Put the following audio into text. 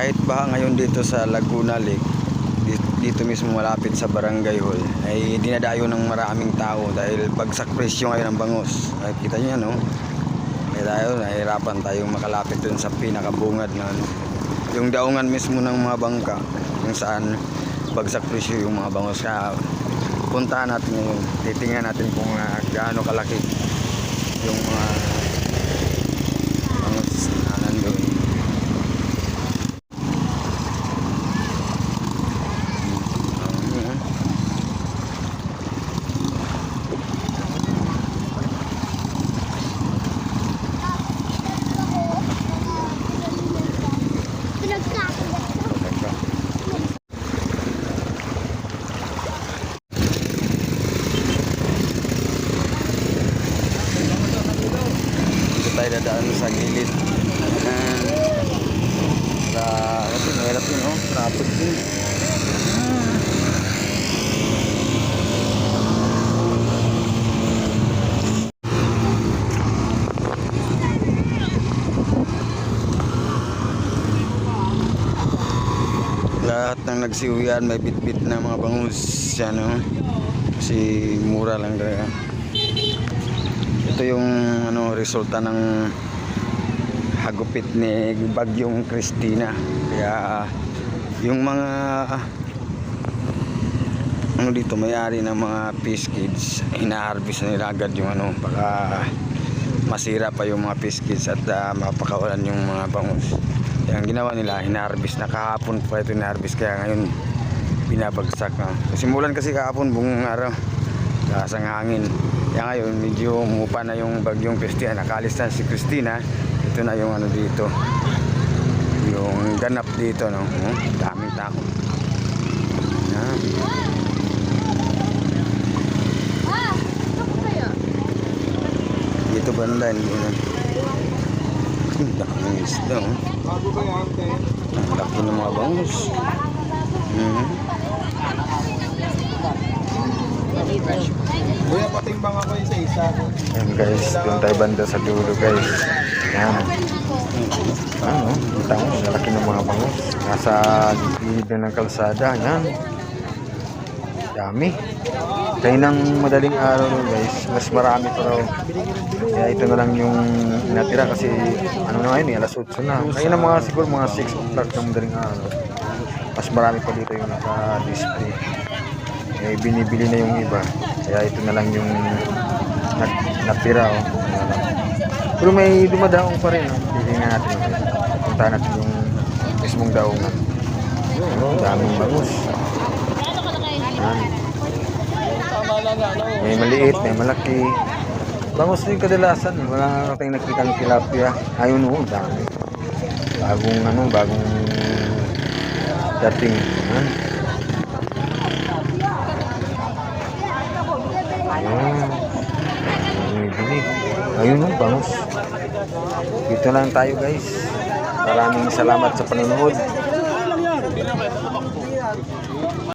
kahit baha ngayon dito sa Laguna Lake, dito mismo malapit sa Barangay Hall, ay dinadayo ng maraming tao dahil bagsak presyo ngayon ng bangus. Ay, kita niyo no? Kaya tayo, nahihirapan tayong makalapit dun sa pinakabungad na yung daungan mismo ng mga bangka kung saan bagsak presyo yung mga bangus. Kaya puntahan natin ngayon, titingnan natin kung gaano kalaki yung mga bangus na nandun. Tayo dadaan sa gilid mahirap yun oh, traffic din. Lahat ng nagsiuwian may bit-bit na mga bangus yan oh, kasi mura lang talaga. Ito yung resulta ng hagupit ni Bagyong Christina. Kaya yung mga dito may-ari ng mga fish kids, hina-harvest nila agad yung baka masira pa yung mga fish kids at mapakawalan yung mga bangus. Kaya ang ginawa nila, hina-harvest na kahapon pa ito hina-harvest, kaya ngayon binabagsak na. Simulan kasi kahapon buong araw kasang hangin. Kaya ngayon medyo umupa na yung Bagyong Christina, nakalis na si Christina. Ito na yung dito, yung ganap dito no. Daming tao. Dito banda hindi na. Daming isda oh. Ang laki ng mga bangus. Kuya, patimbang ako yung sa isa. Ayan guys, doon tayo banda sa dulo guys. Ayan. Kita mo, malaki ng mga bangus. Nasa gilid na ng kalsada. Ayan. Dami. Kaya ng madaling araw guys, mas marami pa raw. Kaya ito na lang yung natira kasi na ngayon, alas 8 na. Ngayon mga siguro mga 6 o'clock ng madaling araw. Mas marami pa dito yung naka-display. Eh, binibili na yung iba, kaya ito na lang yung natira oh. Pero may dumadaong pa rin oh. Tingnan natin, puntahan natin yung mismong daungan. Daming bangus. May maliit, may malaki. Bangus din kadalasan, wala tayong nakita ng tilapia. Ayun oh, dami. Bagong dating. Ayun oh, bangus. Dito lang tayo guys. Maraming salamat sa panonood.